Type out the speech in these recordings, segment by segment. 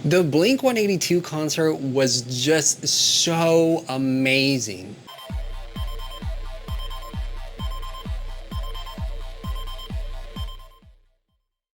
The Blink-182 concert was just so amazing.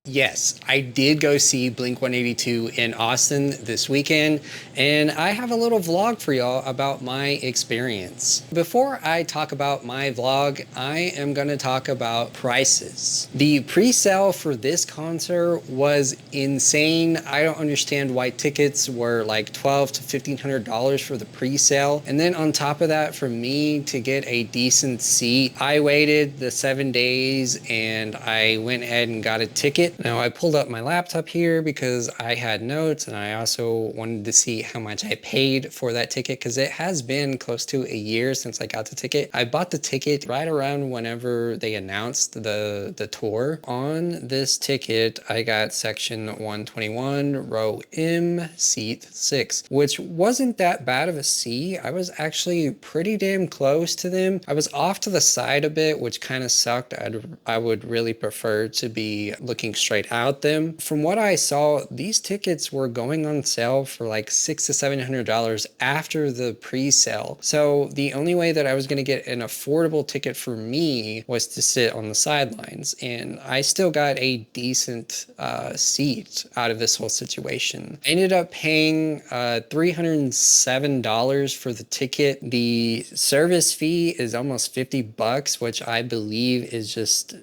Yes, I did go see Blink-182 in Austin this weekend, and I have a little vlog for y'all about my experience. Before I talk about my vlog, I am going to talk about prices. The pre-sale for this concert was insane. I don't understand why tickets were like $1,200 to $1,500 for the pre-sale. And then on top of that, for me to get a decent seat, I waited the 7 days and I went ahead and got a ticket. Now I pulled up my laptop here because I had notes, and I also wanted to see how much I paid for that ticket because it has been close to a year since I got the ticket. I bought the ticket right around whenever they announced the tour. On this ticket, I got section 121, row M, seat 6, which wasn't that bad of a seat. I was actually pretty damn close to them. I was off to the side a bit, which kind of sucked. I would really prefer to be looking straight out them. From what I saw, these tickets were going on sale for like $600 to $700 after the pre-sale. So the only way that I was going to get an affordable ticket for me was to sit on the sidelines, and I still got a decent seat out of this whole situation. I ended up paying $307 for the ticket. The service fee is almost $50, which I believe is just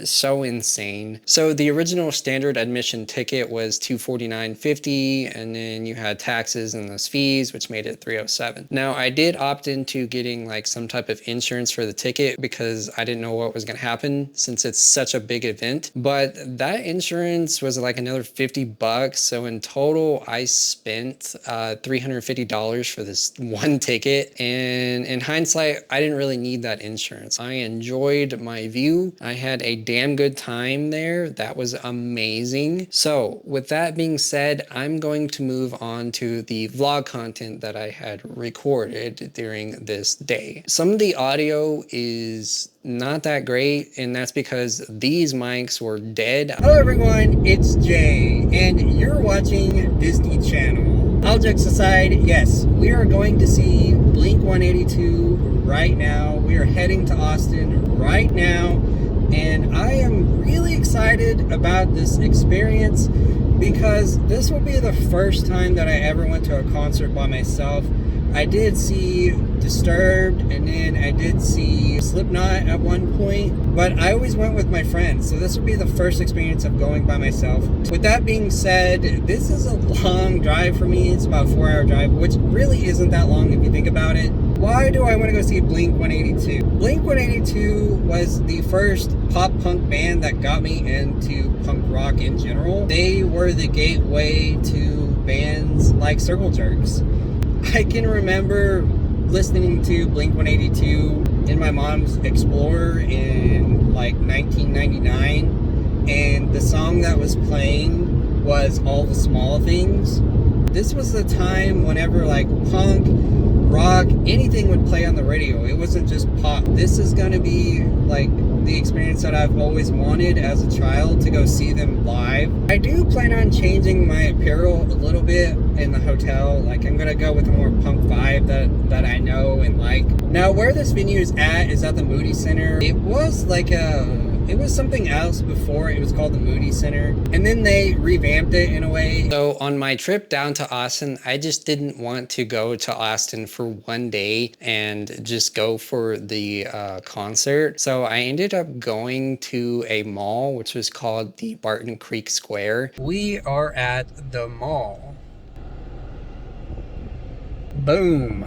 so insane. So the original standard admission ticket was $249.50, and then you had taxes and those fees, which made it $307. Now I did opt into getting like some type of insurance for the ticket because I didn't know what was going to happen since it's such a big event, but that insurance was like another $50. So in total, I spent $350 for this one ticket, and in hindsight, I didn't really need that insurance. I enjoyed my view. I had a damn good time there. That was amazing. So with that being said, I'm going to move on to the vlog content that I had recorded during this day. Some of the audio is not that great, and that's because these mics were dead. Hello everyone, it's Jay, and you're watching Disney Channel. All jokes aside, yes, we are going to see Blink-182 right now. We are heading to Austin right now, and I am really excited about this experience because this will be the first time that I ever went to a concert by myself. I did see Disturbed, and then I did see Slipknot at one point, but I always went with my friends, so this will be the first experience of going by myself. With that being said, this is a long drive for me. It's about a 4-hour drive, which really isn't that long if you think about it. Why do I want to go see Blink-182? Blink-182 was the first pop punk band that got me into punk rock in general. They were the gateway to bands like Circle Jerks. I can remember listening to Blink-182 in my mom's Explorer in like 1999, and the song that was playing was All the Small Things. This was the time whenever like punk, rock, anything would play on the radio. It wasn't just pop. This is gonna be like the experience that I've always wanted as a child, to go see them live. I do plan on changing my apparel a little bit in the hotel. Like I'm gonna go with a more punk vibe that I know and like. Now where this venue is at the Moody Center. It was like it was something else before. It was called the Moody Center, and then they revamped it in a way. So on my trip down to Austin, I just didn't want to go to Austin for one day and just go for the concert. So I ended up going to a mall, which was called the Barton Creek Square. We are at the mall. Boom.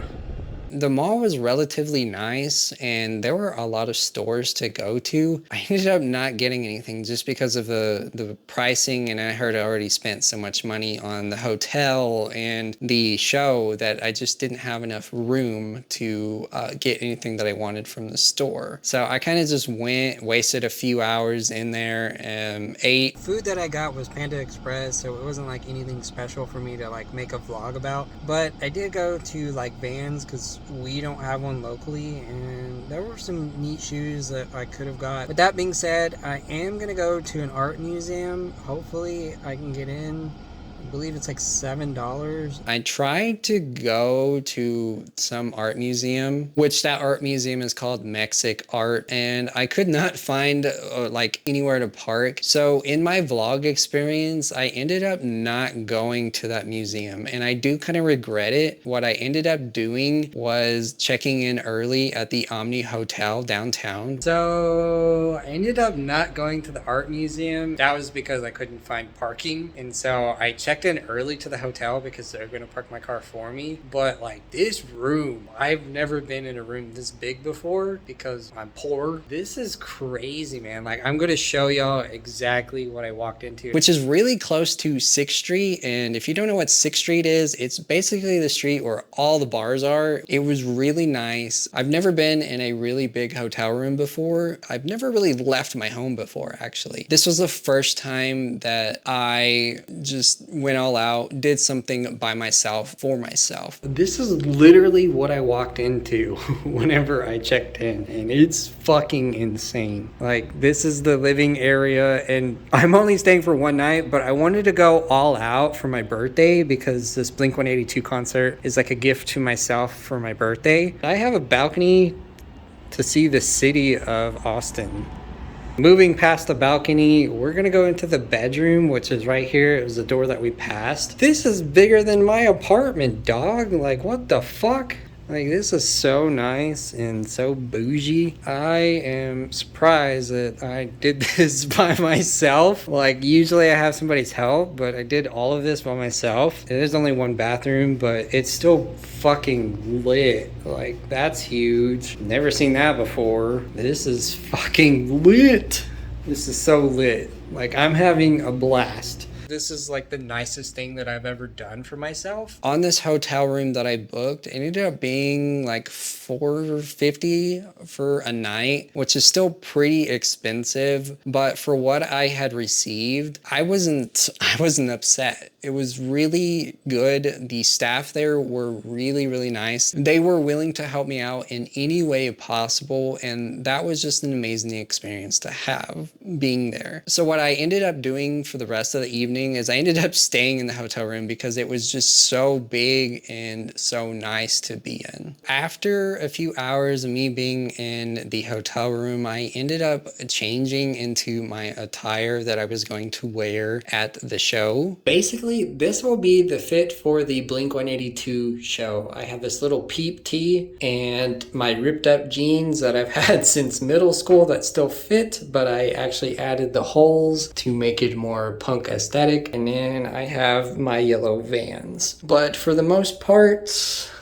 The mall was relatively nice, and there were a lot of stores to go to. I ended up not getting anything just because of the pricing, and I heard I already spent so much money on the hotel and the show that I just didn't have enough room to get anything that I wanted from the store. So I kind of just wasted a few hours in there, ate. Food that I got was Panda Express, so it wasn't like anything special for me to like make a vlog about. But I did go to like Vans because we don't have one locally, and there were some neat shoes that I could have got. With that being said, I am gonna go to an art museum. Hopefully I can get in I believe it's like $7. I tried to go to some art museum, which that art museum is called Mexic Art, and I could not find like anywhere to park. So in my vlog experience, I ended up not going to that museum, and I do kind of regret it. What I ended up doing was checking in early at the Omni Hotel downtown. So I ended up not going to the art museum. That was because I couldn't find parking, and so I checked in early to the hotel because they're gonna park my car for me. But like this room, I've never been in a room this big before because I'm poor. This is crazy, man. Like I'm gonna show y'all exactly what I walked into, which is really close to 6th Street. And if you don't know what 6th Street is, it's basically the street where all the bars are. It was really nice. I've never been in a really big hotel room before. I've never really left my home before, actually. This was the first time that I just went all out, did something by myself, for myself. This is literally what I walked into whenever I checked in, and it's fucking insane. Like, this is the living area, and I'm only staying for one night, but I wanted to go all out for my birthday because this Blink-182 concert is like a gift to myself for my birthday. I have a balcony to see the city of Austin. Moving past the balcony, we're gonna go into the bedroom, which is right here. It was the door that we passed. This is bigger than my apartment, dog. Like, what the fuck? Like, this is so nice and so bougie. I am surprised that I did this by myself. Like, usually I have somebody's help, but I did all of this by myself. There's only one bathroom, but it's still fucking lit. Like, that's huge. Never seen that before. This is fucking lit. This is so lit. Like, I'm having a blast. This is like the nicest thing that I've ever done for myself. On this hotel room that I booked, it ended up being like $450 for a night, which is still pretty expensive. But for what I had received, I wasn't upset. It was really good. The staff there were really, really nice. They were willing to help me out in any way possible, and that was just an amazing experience to have being there. So what I ended up doing for the rest of the evening is I ended up staying in the hotel room because it was just so big and so nice to be in. After a few hours of me being in the hotel room, I ended up changing into my attire that I was going to wear at the show. Basically, this will be the fit for the Blink-182 show. I have this little peep tee and my ripped up jeans that I've had since middle school that still fit, but I actually added the holes to make it more punk aesthetic. And then I have my yellow Vans. But for the most part,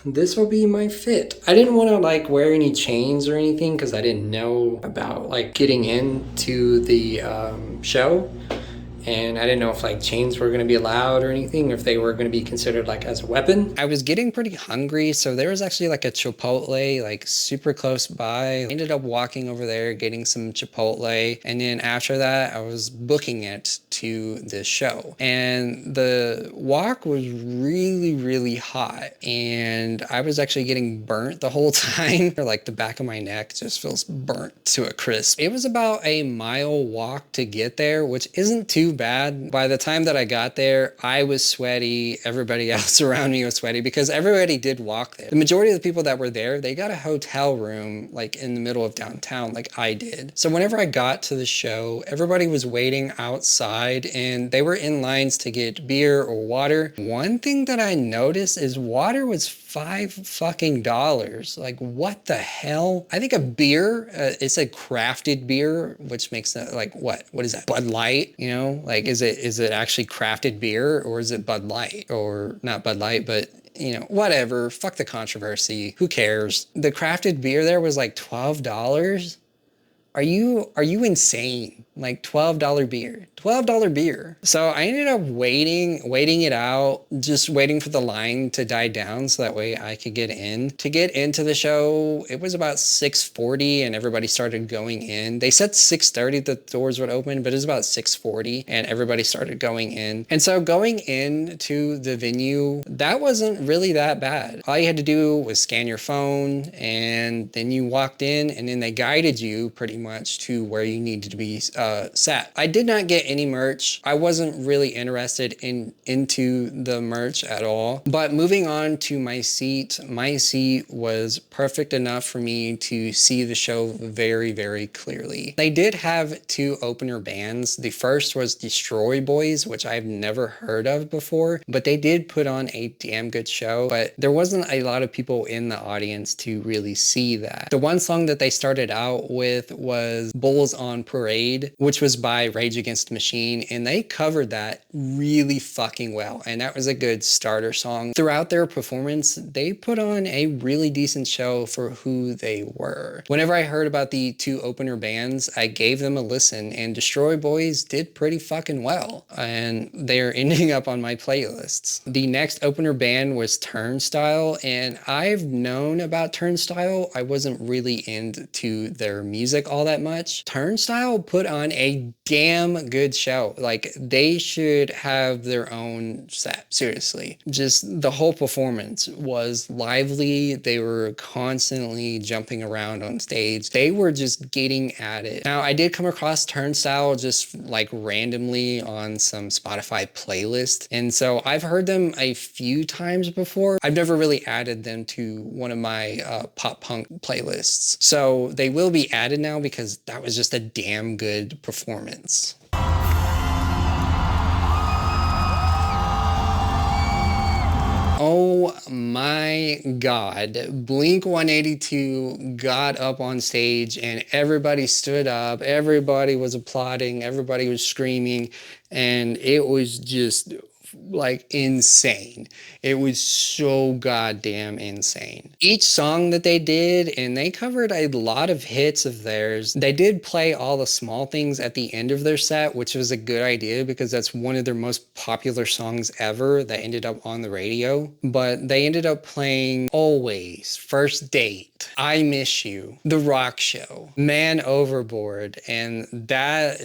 this will be my fit. I didn't want to like wear any chains or anything because I didn't know about like getting into the show. And I didn't know if like chains were gonna be allowed or anything, or if they were gonna be considered like as a weapon. I was getting pretty hungry, so there was actually like a Chipotle like super close by. I ended up walking over there, getting some Chipotle, and then after that, I was booking it to the show. And the walk was really, really hot, and I was actually getting burnt the whole time. Like the back of my neck just feels burnt to a crisp. It was about a mile walk to get there, which isn't too bad. By the time that I got there, I was sweaty. Everybody else around me was sweaty because everybody did walk there. The majority of the people that were there, they got a hotel room like in the middle of downtown like I did. So whenever I got to the show, everybody was waiting outside and they were in lines to get beer or water. One thing that I noticed is water was $5 fucking. Like, what the hell? I think a beer, it's a crafted beer, which makes it like, what is that? Bud Light, you know? Like, is it actually crafted beer or is it Bud Light? Or not Bud Light, but you know, whatever. Fuck the controversy. Who cares? The crafted beer there was like $12. Are you insane? Like $12 beer. $12 beer. So I ended up waiting it out, just waiting for the line to die down so that way I could get in. To get into the show, it was about 6:40 and everybody started going in. They said 6:30 the doors would open, but it was about 6:40 and everybody started going in. And so going into the venue, that wasn't really that bad. All you had to do was scan your phone and then you walked in and then they guided you pretty much to where you needed to be set. I did not get any merch. I wasn't really interested into the merch at all. But moving on to my seat was perfect enough for me to see the show very, very clearly. They did have two opener bands. The first was Destroy Boys, which I've never heard of before, but they did put on a damn good show, but there wasn't a lot of people in the audience to really see that. The one song that they started out with was Bulls on Parade, which was by Rage Against the Machine, and they covered that really fucking well, and that was a good starter song. Throughout their performance, they put on a really decent show for who they were. Whenever I heard about the two opener bands, I gave them a listen, and Destroy Boys did pretty fucking well, and they're ending up on my playlists. The next opener band was Turnstile, and I've known about Turnstile. I wasn't really into their music all that much. Turnstile put on a damn good show. Like, they should have their own set, seriously. Just the whole performance was lively. They were constantly jumping around on stage. They were just getting at it. Now, I did come across Turnstile just like randomly on some Spotify playlist, and so I've heard them a few times before. I've never really added them to one of my pop punk playlists. So they will be added now because that was just a damn good performance. Oh my God, Blink-182 got up on stage and everybody stood up, everybody was applauding, everybody was screaming, and it was just like insane. It was so goddamn insane. Each song that they did, and they covered a lot of hits of theirs. They did play All the Small Things at the end of their set, which was a good idea because that's one of their most popular songs ever that ended up on the radio. But they ended up playing Always, First Date, I Miss You, The Rock Show, Man Overboard, and that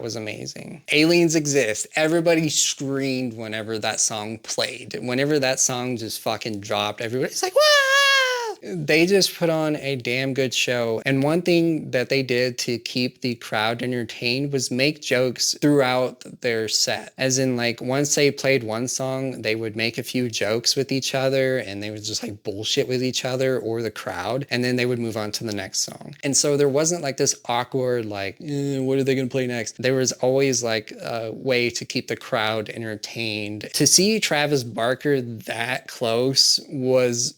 was amazing. Aliens Exist. Everybody screamed whenever that song played. Whenever that song just fucking dropped, everybody's like, "Wah!" They just put on a damn good show. And one thing that they did to keep the crowd entertained was make jokes throughout their set. As in, like, once they played one song, they would make a few jokes with each other and they would just like bullshit with each other or the crowd. And then they would move on to the next song. And so there wasn't like this awkward, like, what are they gonna play next? There was always like a way to keep the crowd entertained. To see Travis Barker that close was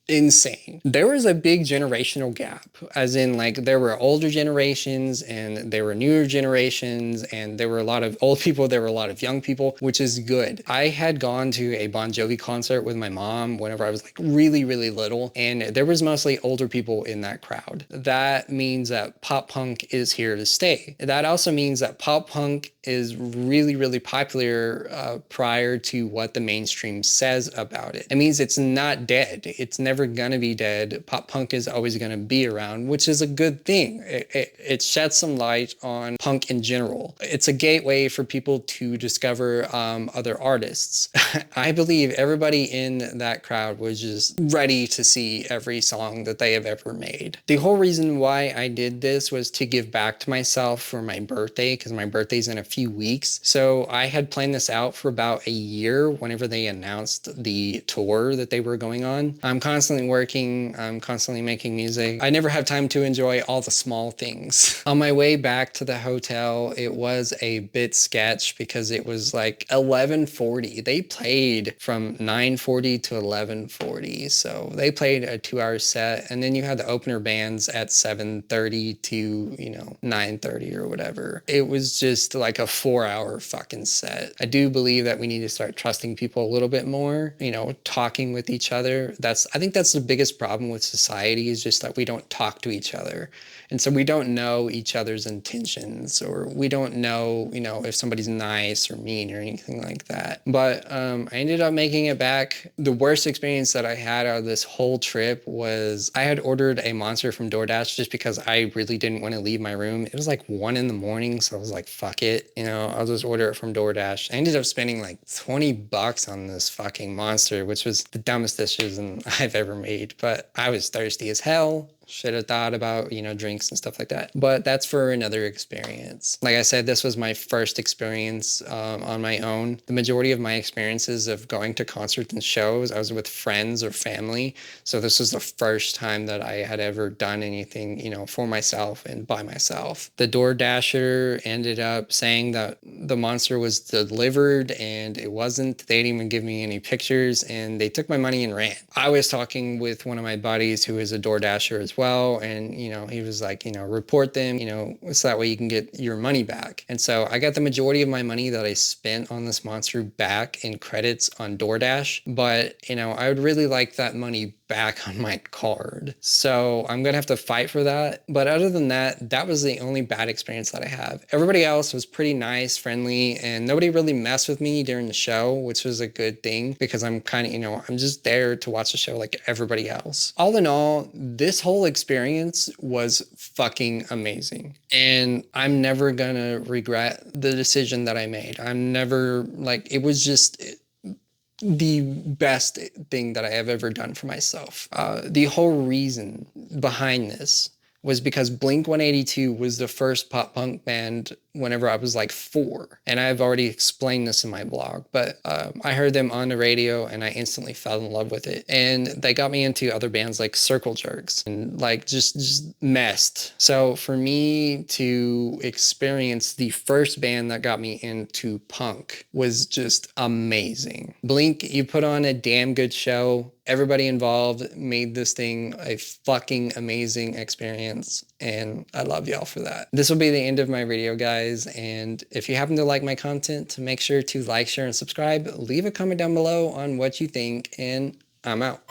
insane. There was a big generational gap, as in like there were older generations and there were newer generations, and there were a lot of old people, there were a lot of young people, which is good. I had gone to a Bon Jovi concert with my mom whenever I was like really, really little, and there was mostly older people in that crowd. That means that pop punk is here to stay. That also means that pop punk is really, really popular prior to what the mainstream says about it. It means it's not dead. It's never gonna be dead. Pop punk is always gonna be around, which is a good thing. It sheds some light on punk in general. It's a gateway for people to discover other artists. I believe everybody in that crowd was just ready to see every song that they have ever made. The whole reason why I did this was to give back to myself for my birthday, because my birthday's in a few weeks. So I had planned this out for about a year whenever they announced the tour that they were going on. I'm constantly working, I'm constantly making music. I never have time to enjoy all the small things. On my way back to the hotel, it was a bit sketch because it was like 11:40. They played from 9:40 to 11:40. So they played a 2-hour set, and then you had the opener bands at 7:30 to, 9:30 or whatever. It was just like a 4-hour fucking set. I do believe that we need to start trusting people a little bit more, talking with each other. I think that's the biggest problem with society, is just that we don't talk to each other. And so we don't know each other's intentions, or we don't know, if somebody's nice or mean or anything like that. But I ended up making it back. The worst experience that I had out of this whole trip was I had ordered a Monster from DoorDash just because I really didn't want to leave my room. It was like 1 a.m, so I was like, fuck it, I'll just order it from DoorDash. I ended up spending like $20 on this fucking Monster, which was the dumbest decision I've ever made, but I was thirsty as hell. should have thought about, you know, drinks and stuff like that. But that's for another experience. Like I said, this was my first experience on my own. The majority of my experiences of going to concerts and shows, I was with friends or family. So this was the first time that I had ever done anything, you know, for myself and by myself. The DoorDasher ended up saying that the monster was delivered and it wasn't. They didn't even give me any pictures and they took my money and ran. I was talking with one of my buddies who is a DoorDasher as well, and you know, he was like, you know, report them, you know, so that way you can get your money back. And so I got the majority of my money that I spent on this monster back in credits on DoorDash, but you know, I would really like that money back on my card. So I'm gonna have to fight for that. But other than that, that was the only bad experience that I have. Everybody else was pretty nice, friendly, and nobody really messed with me during the show, which was a good thing because I'm kind of, you know, I'm just there to watch the show like everybody else. All in all, this whole experience was fucking amazing. And I'm never gonna regret the decision that I made. I'm never like, it was just the best thing that I have ever done for myself. The whole reason behind this was because Blink-182 was the first pop punk band whenever I was like 4. And I've already explained this in my blog, but I heard them on the radio and I instantly fell in love with it. And they got me into other bands like Circle Jerks and like just messed. So for me to experience the first band that got me into punk was just amazing. Blink, you put on a damn good show. Everybody involved made this thing a fucking amazing experience, and I love y'all for that. This will be the end of my video, guys, and if you happen to like my content, make sure to like, share, and subscribe. Leave a comment down below on what you think, and I'm out.